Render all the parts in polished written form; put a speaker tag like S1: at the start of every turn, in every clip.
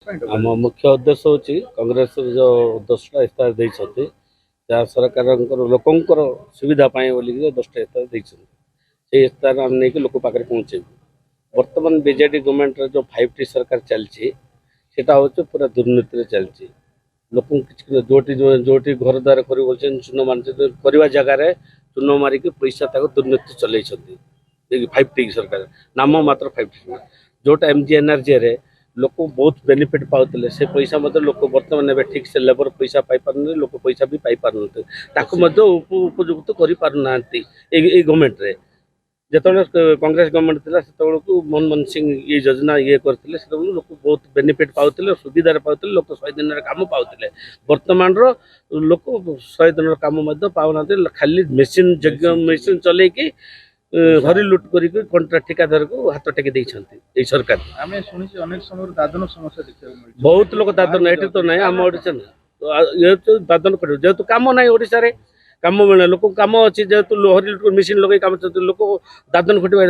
S1: आम मुख्य उद्देश्य हूँ कांग्रेस जो 10टा इस्तार देते जहाँ सरकार लोकंर सुविधा बोलिक 10टा इस्तार देते इस्तार आम नहीं लोक पाखे पहुँचे बर्तमान बीजेडी गवर्नमेंट जो 5T सरकार चलती हूँ पूरा दुर्नीति चलती लोक जोटी जोटी घर द्वार कर चून मान करवा जगार चून मारिक पैसा दुर्नीति चल 5T सरकार नाम मात्र 5T जोटा MGNRJ लोक बहुत बेनिफिट पाते से पैसा लोक बर्तमान ठीक से लेबर पैसा पाई पार लोक पैसा भी पाई पार उपयुक्त कर गवर्नमेंट रे जिते कांग्रेस गवर्नमेंट थी से मनमोहन सिंह ये योजना ये करते लोक बहुत बेनिफिट पाते सुविधा पाते लोक 100 दिन काम पाते बर्तमान लोक 100 दिन काम पाऊना खाली मेसीन जगह मेसीन चल हरी लुट कर कंट्रा ठिकादार को हाथ टेक देते सरकार
S2: आमे सुनिछि अनेक समय दादन समस्या देखियो
S1: बहुत लोग दादन एठी तो नहीं आम ओडिशा ये तो दादन कर जेहेतु काम ना ओडिशा रे काम मिले लोक काम अच्छी जेहेतु हरी लुट मेसीन लगे काम चलते लोक दादन खटिवा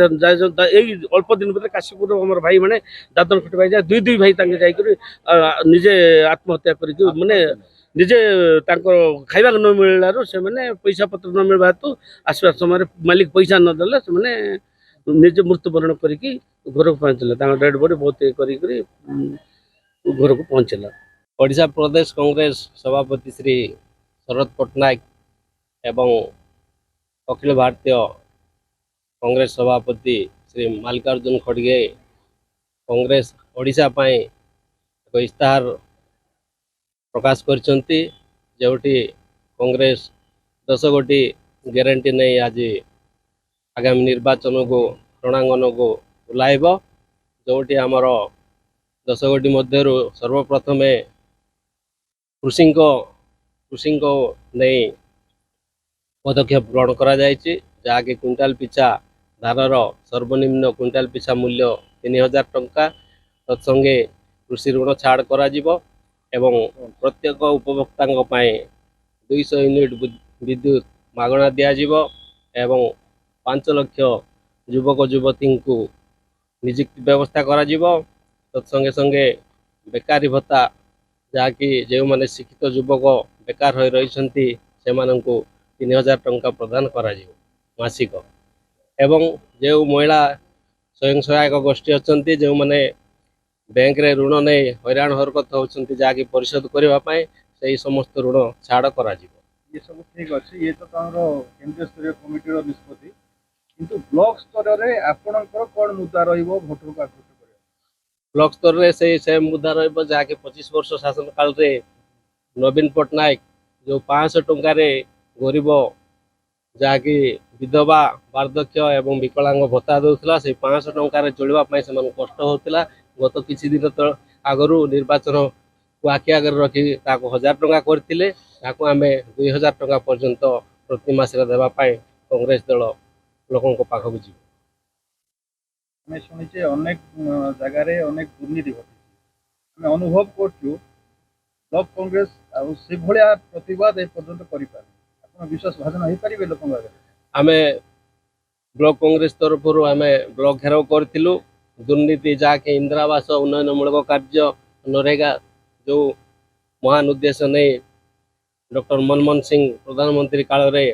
S1: अल्प दिन भर काशीपुर आम भाई मैंने दादन खटिवा जाए दुई दुई भाई निजे आत्महत्या कर माने निजे खाइबा न मिलू से पैसा पत्र न मिलवा हेतु आसवा समय मालिक पैसा नदेले से निजे मृत्युवरण करके घर को पहुँचले डेड बॉडी बहुत ये घर को पहुँचला।
S3: ओडिशा प्रदेश कांग्रेस सभापति श्री शरद पट्टनायक एवं अखिल भारतीय कांग्रेस सभापति श्री मल्लिकार्जुन खड़गे कांग्रेस ओडिशा पाई एक इस्ताहार प्रकाश करछंती जोटी कांग्रेस 10 गोटी ग्यारंटी नहीं आज आगामी निर्वाचन को रणांगन को बुलाइब जोटी आमर 10 गोटी मध्य सर्वप्रथम कृषि को नहीं पदक्षेप ग्रहण करा जायछि जहाँकि क्विंटाल पिछा धानर सर्वनिम्न क्विंटाल पिछा मूल्य 3000 टंका तत्संगे कृषि ऋण छाड़ करा जिवो एवं प्रत्येक उपभोक्ता 200 यूनिट विद्युत मागणा दिज्व एवं 5 लाख युवक युवती को नियुक्ति व्यवस्था करा तत्संगे संगे बेकारी भत्ता जहाँकि जो मैंने शिक्षित युवक बेकार हो रही से 3000 टंका प्रदान करा मासिक एवं जो महिला स्वयं सहायक गोष्ठी अच्छा जो मैंने बैंक रे ऋण नहीं हैरान हरकत होती जहाँकि परिशोध करने से समस्त ऋण छाड़ करा
S2: ये सब ठीक अच्छे ये तो केंद्रीय स्तरीय कमिटी निष्पत्ति किंतु ब्लॉक स्तर रे आपणकर कौन मुद्दा रहिबो भोटर को आकृष्ट करिया
S3: ब्लॉक स्तर रे से मुद्दा रहिबो जहाँकि 25 वर्ष शासन काल रे नवीन पट्टनायक जो 500 टंका रे गरीब जहाँकि विधवा वार्धक्य एवं विकलांग भत्ता दूसरा से 500 टंका रे चलवा से कष्ट होता गत किसी दिन तो आगु निर्वाचन को आखि आगे रखी 1000 टंका करते आम 2000 टंका पर्यंत प्रति मासरे देवाई कांग्रेस दल लोकों पाखक जी
S2: शुणीचे अनेक जगार अनेक दुर्नीति घटी अनुभव कर ब्लॉक कांग्रेस से भाया प्रतिवाद एपर्यंत कर विश्वास भाजन हो पारे लोक
S3: आम ब्लॉक कांग्रेस तरफ आम ब्लॉक घेराव करूँ दुर्नीति जहाँकि इंदिरा आवास उन्नयनमूलक कार्य नरेगा जो महान उद्देश्य नहीं डॉक्टर मनमोहन सिंह प्रधानमंत्री काल रे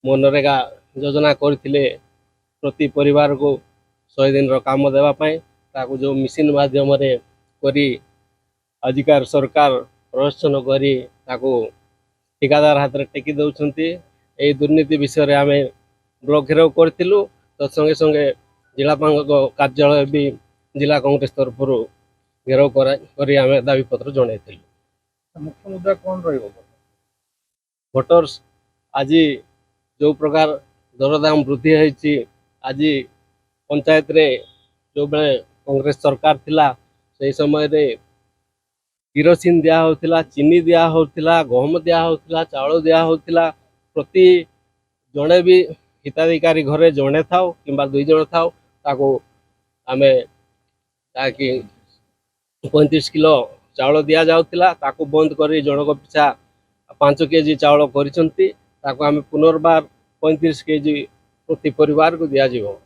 S3: मनरेगा योजना करथिले प्रति परिवार को 100 दिन रो काम देवाई जो मिशन माध्यम करी आजिकार सरकार प्रदर्शन करी ठिकादार हाथ में टेकी दौरान यही दुर्नीति विषय आम ब्लॉक घेराव करूँ तत्संगे संगे जिलापाल कार्यालय भी जिला कांग्रेस तरफ घेराव कर दाबीपत्र जन
S2: मुख्य मुद्दा कौन
S3: भोटर्स आज जो प्रकार दरदाम वृद्धि होती आज पंचायत रे जो बेले कांग्रेस सरकार थिला से समय रे किरोसिन दिया होतिला चीनी दिया होतिला गहम दिया होतिला चाउल दिया होतिला प्रति जड़े भी हिताधिकारी घरे जड़े थाओ किंबा 2 जण थाओ ताको आमे ताकि 35 किलो चाउल दिया जाउतिला ताको बंद करी जनक पिछा 5 केजी चाउल करिसंती ताको आमे पुनर्बार 35 केजी प्रति परिवार को दिया जीवो।